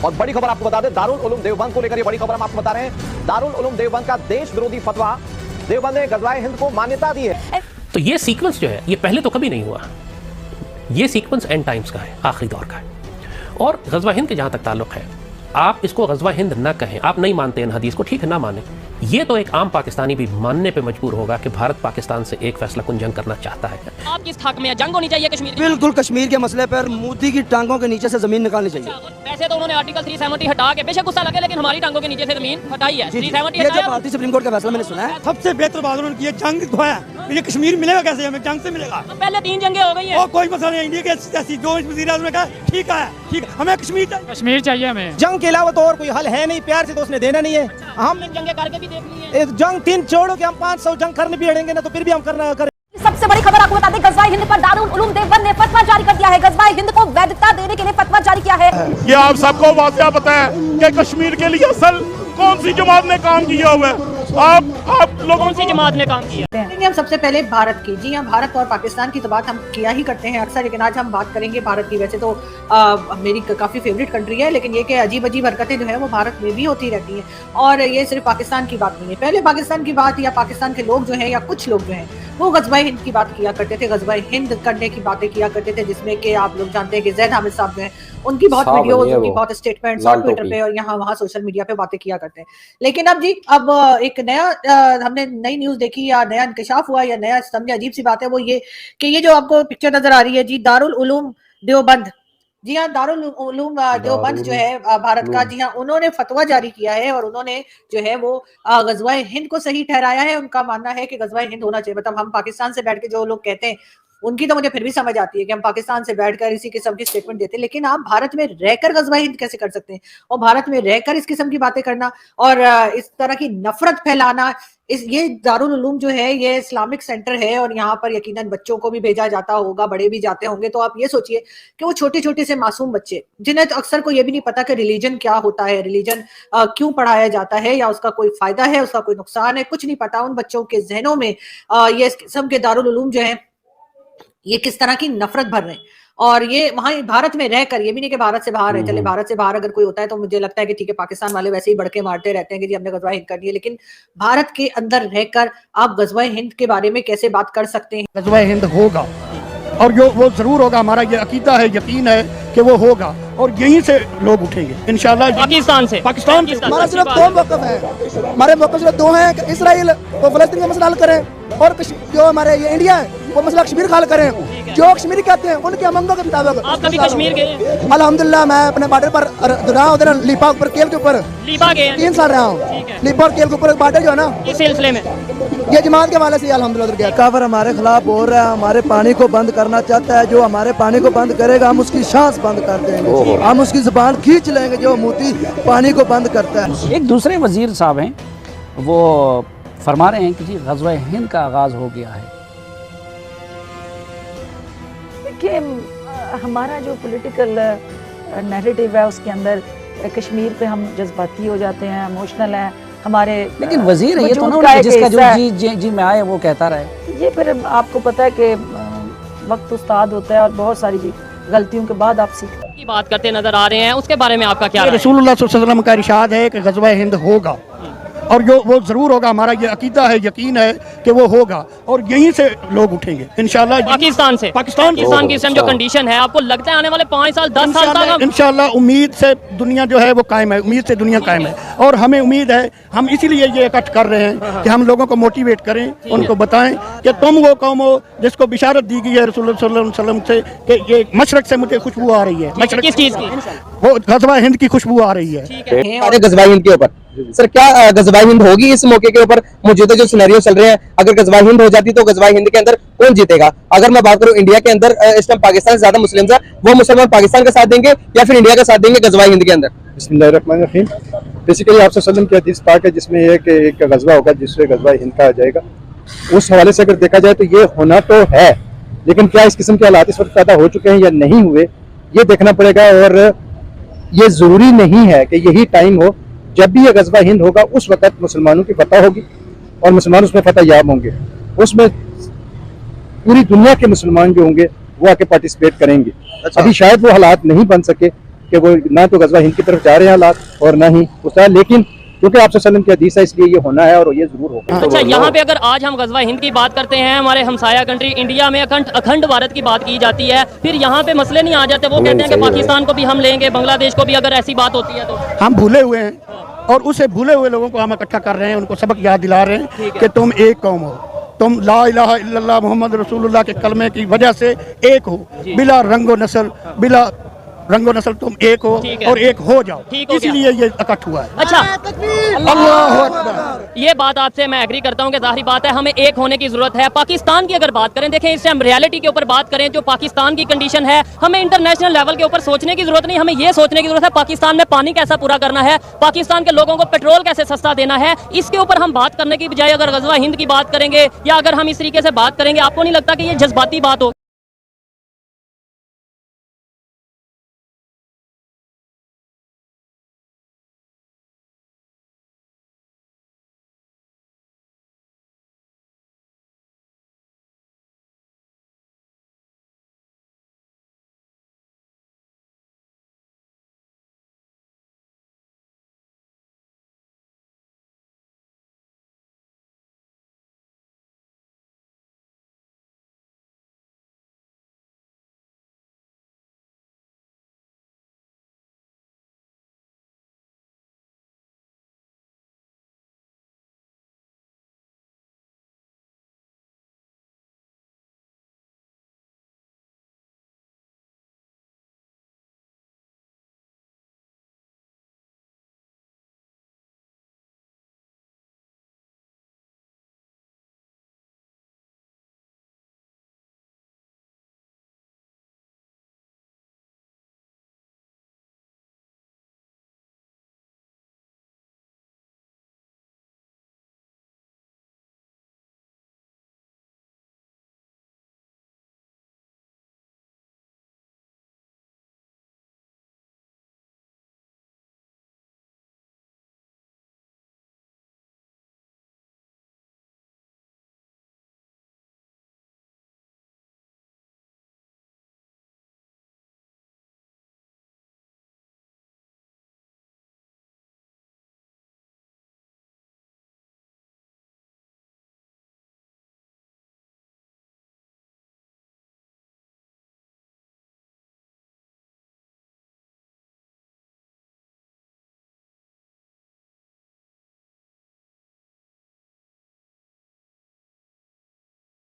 और बड़ी खबर आपको बता दें, दारुल उलूम देवबंद को लेकर ये बड़ी खबर हम आपको बता रहे हैं। दारुल उलूम देवबंद का देश विरोधी फतवा, देवबंद ने गजवाए हिंद को मान्यता दी है। तो ये सीक्वेंस जो है ये पहले तो कभी नहीं हुआ। ये सीक्वेंस एंड टाइम्स का है, आखिरी दौर का है। और गजवा हिंद के जहां तक ताल्लुक है, आप इसको गजवा हिंद ना कहें, आप नहीं मानते इन हदीस को, ठीक है ना माने, ये तो एक आम पाकिस्तानी भी मानने पे मजबूर होगा कि भारत पाकिस्तान से एक फैसला कुन जंग करना चाहता है। आप किस हक में जंग होनी चाहिए कश्मीर? बिल्कुल, कश्मीर के मसले पर मोदी की टांगों के नीचे से जमीन निकालनी चाहिए। वैसे तो उन्होंने आर्टिकल 370 हटा के, बेशक गुस्सा लगे, लेकिन हमारी टांगों के नीचे से जमीन हटाई है। 370 ये जो भारतीय सुप्रीम कोर्ट का फैसला मैंने सुना है, सबसे बेहतर बात उन्होंने की है, जंग धोया। ये कश्मीर मिलेगा कैसे हमें? जंग से मिलेगा। पहले 3 जंगें हो गई हैं। और कोई मसला नहीं, इंडिया के ऐसी जो वज़ीर-ए-आज़म ने कहा ठीक है, ठीक है, हमें कश्मीर चाहिए। कश्मीर चाहिए हमें। जंग के अलावा तो और कोई हल है नहीं, प्यार से तो उसने देना नहीं है। हम जंगें करके भी देख ली हैं। जंग 3 छोड़ो कि हम 500 जंग करने भी अड़ेंगे ना, तो फिर भी हम करना करें। सबसे बड़ी खबर आपको बता दें, गजवाए हिंद पर दारुल उलूम देवबंद ने फतवा जारी कर दिया है। गजवाए हिंद को वैधता देने के लिए फतवा जारी किया है। ये आप सबको वाक़या पता है कि कश्मीर के लिए असल कौन सी जमात ने काम किया हुआ है? आप लोगों सी जमात ने काम किया। हम सबसे पहले भारत की, जी हाँ, भारत और पाकिस्तान की तो बात हम किया ही करते हैं अक्सर, लेकिन आज हम बात करेंगे भारत की। वैसे तो मेरी काफ़ी फेवरेट कंट्री है, लेकिन ये कि अजीब अजीब हरकतें जो है वो भारत में भी होती रहती हैं, और ये सिर्फ पाकिस्तान की बात नहीं है। पहले पाकिस्तान की बात या पाकिस्तान के लोग जो हैं या कुछ लोग जो हैं वो गजवाए हिंद की बात किया करते थे, गजवाए हिंद करने की बातें किया करते थे, जिसमें कि आप लोग जानते हैं कि ज़ैद हामिद साहब जो हैं उनकी बहुत वीडियोस, उनकी बहुत स्टेटमेंट्स और ट्विटर पे और यहाँ वहाँ सोशल मीडिया पे बातें किया करते हैं। लेकिन अब जी, अब एक नया हमने नई न्यूज़ देखी या नया इंकशाफ हुआ या नया समझे अजीब सी बात है, वो ये कि ये जो आपको पिक्चर नजर आ रही है जी, दारुल उलूम देवबंद, जी हाँ, दारुल उलूम देवबंद जो है भारत का, जी हाँ, उन्होंने फतवा जारी किया है और उन्होंने जो है वो गजवाए हिंद को सही ठहराया है। उनका मानना है कि गजवाए हिंद होना चाहिए। मतलब हम पाकिस्तान से बैठ के जो लोग कहते हैं उनकी तो मुझे फिर भी समझ आती है कि हम पाकिस्तान से बैठकर इसी किस्म की स्टेटमेंट देते हैं, लेकिन आप भारत में रहकर गजवाए हिंद कैसे कर सकते हैं? और भारत में रहकर इस किस्म की बातें करना और इस तरह की नफरत फैलाना। ये दारुल उलूम जो है ये इस्लामिक सेंटर है और यहाँ पर यकीनन बच्चों को भी भेजा जाता होगा, बड़े भी जाते होंगे। तो आप ये सोचिए कि वो छोटे छोटे से मासूम बच्चे, जिन्हें तो अक्सर को ये भी नहीं पता कि रिलीजन क्या होता है, रिलीजन क्यों पढ़ाया जाता है, या उसका कोई फायदा है, उसका कोई नुकसान है, कुछ नहीं पता। उन बच्चों के जहनों में ये इस किस्म के दारुल उलूम जो है ये किस तरह की नफरत भर रहे हैं। और ये वहां भारत में रहकर, ये भी नहीं कि भारत से बाहर है, चले भारत से बाहर अगर कोई होता है तो मुझे लगता है कि ठीक है, पाकिस्तान वाले वैसे ही बढ़के मारते रहते हैं कि जी हमने गजवाए हिंद करनी है, लेकिन भारत के अंदर रहकर आप गजवाए हिंद के बारे में कैसे बात कर सकते हैं? गजवा हिंद होगा और जो वो जरूर होगा, हमारा ये अकीदा है, यकीन है कि वो होगा और यहीं से लोग उठेंगे इंशाल्लाह। पाकिस्तान से हमारा सिर्फ 2 मौक़िफ़ है, हमारे मौक़िफ़ सिर्फ 2 हैं कि इसराइल वो फ़लस्तीन का मसला हल करें और जो हमारे ये इंडिया है वो मसला कश्मीर का हल करें। जो कश्मीरी कहते हैं उनके अमंगों के मुताबिक। आप कभी कश्मीर गए? अल्हम्दुलिल्लाह, मैं अपने बॉर्डर पर रहा हूँ, उधर लीपा ऊपर केल के ऊपर लीपा गए 3 साल रहा हूँ। लीपा और केल के ऊपर बॉर्डर जो है ना, इस सिलसिले में ये जमात के वाले से अल्हम्दुलिल्लाह उधर गया। काफिर हमारे खिलाफ बोल रहा है, हमारे पानी को बंद करना चाहता है। जो हमारे पानी को बंद करेगा हम उसकी सांस बंद कर देंगे, हम उसकी जुबान खींच लेंगे जो मोती पानी को बंद करता है। एक दूसरे वजीर साहब हैं, वो फरमा रहे हैं कि जी गज़वा हिंद का आगाज हो गया है। देखिए, हमारा जो पॉलिटिकल नैरेटिव है उसके अंदर कश्मीर पे हम जज्बाती हो जाते हैं, इमोशनल हैं हमारे। लेकिन वजीर है ये तो ना जिसका जो जी में आए वो कहता रहे। ये फिर आपको पता है कि वक्त उस्ताद होता है और बहुत सारी गलतियों के बाद आप सीखते की बात करते नजर आ रहे हैं, उसके बारे में आपका क्या? रसूलुल्लाह सल्लल्लाहु अलैहि वसल्लम का इरशाद है कि गजवा हिंद होगा और जो वो जरूर होगा, हमारा ये अकीदा है, यकीन है कि वो होगा और यहीं से लोग उठेंगे इंशाल्लाह। पाकिस्तान से पाकिस्तान की इस टाइम जो कंडीशन है, आपको लगता है आने वाले 5 साल 10 साल तक इंशाल्लाह उम्मीद से दुनिया जो है वो कायम है, उम्मीद से दुनिया कायम है और हमें उम्मीद है। हम इसीलिए ये इकट्ठ कर रहे हैं कि हम लोगों को मोटिवेट करें, उनको बताएं कि तुम वो कौम हो जिसको बिशारत दी गई है रसूलुल्लाह सल्लल्लाहु अलैहि वसल्लम से कि ये मशरक से मुझे खुशबू आ रही है। मशरक किस चीज की? वो गजवा हिंद की खुशबू आ रही है। अरे गजवा हिंद के ऊपर सर, क्या गजवा हिंद होगी इस मौके के ऊपर? मौजूदा जो सिनेरियो चल रहे हैं, अगर गजवा हिंद हो जाती तो गजवा हिंद के अंदर कौन जीतेगा? अगर मैं बात करूं इंडिया के अंदर, इस टाइम पाकिस्तान से ज्यादा मुस्लिम है, वो मुसलमान पाकिस्तान का साथ देंगे या फिर इंडिया का साथ देंगे गजवा हिंद के अंदर? बिस्मिल्लाहिर्रहमानिर्रहीम। बेसिकली आपसे सल्लम की हदीस पाक है जिसमें यह कि एक गजवा होगा जिससे गजवा हिंद कहा जाएगा। उस हवाले से अगर देखा जाए तो ये होना तो है, लेकिन क्या इस किस्म के हालात इस वक्त पैदा हो चुके हैं या नहीं हुए, ये देखना पड़ेगा। और ये जरूरी नहीं है कि यही टाइम हो जब भी ये गजवा हिंद होगा उस वक्त मुसलमानों की फतह होगी और मुसलमान उसमें फतह याब होंगे। उसमें पूरी दुनिया के मुसलमान जो होंगे वो आके पार्टिसिपेट करेंगे। अभी शायद वो हालात नहीं बन सके, कि वो ना तो गजवा हिंद की तरफ जा रहे हैं हालात और ना ही उस तरह, लेकिन क्योंकि आप सल्लम की हदीस है इसलिए ये होना है और ये जरूर होगा। अच्छा, यहाँ पे अगर आज हम गजवा हिंद की बात करते हैं, हमारे हमसाया कंट्री इंडिया में अखंड भारत की बात की जाती है, फिर यहाँ पे मसले नहीं आ जाते? वो कहते हैं कि पाकिस्तान को भी हम लेंगे, बांग्लादेश को भी, अगर ऐसी बात होती है तो। हम भूले हुए हैं और उसे भूले हुए लोगों को हम इकट्ठा कर रहे हैं, उनको सबक याद दिला रहे हैं कि तुम एक कौम हो, तुम ला इलाहा इल्लल्लाह मोहम्मद रसूलुल्लाह के कलमे की वजह से एक हो, बिला रंगो नस्ल तुम एक हो और एक हो जाओ, इसलिए ये इकट्ठ हुआ है। अच्छा, अल्लाह अकबर। ये बात आपसे मैं एग्री करता हूँ कि जाहिर बात है हमें एक होने की जरूरत है। पाकिस्तान की अगर बात करें, देखें इससे हम रियलिटी के ऊपर बात करें, जो पाकिस्तान की कंडीशन है, हमें इंटरनेशनल लेवल के ऊपर सोचने की जरूरत नहीं, हमें ये सोचने की जरूरत है पाकिस्तान में पानी कैसा पूरा करना है, पाकिस्तान के लोगों को पेट्रोल कैसे सस्ता देना है। इसके ऊपर हम बात करने की बजाय अगर गजवा हिंद की बात करेंगे या अगर हम इस तरीके से बात करेंगे, आपको नहीं लगता कि ये जज्बाती बात हो?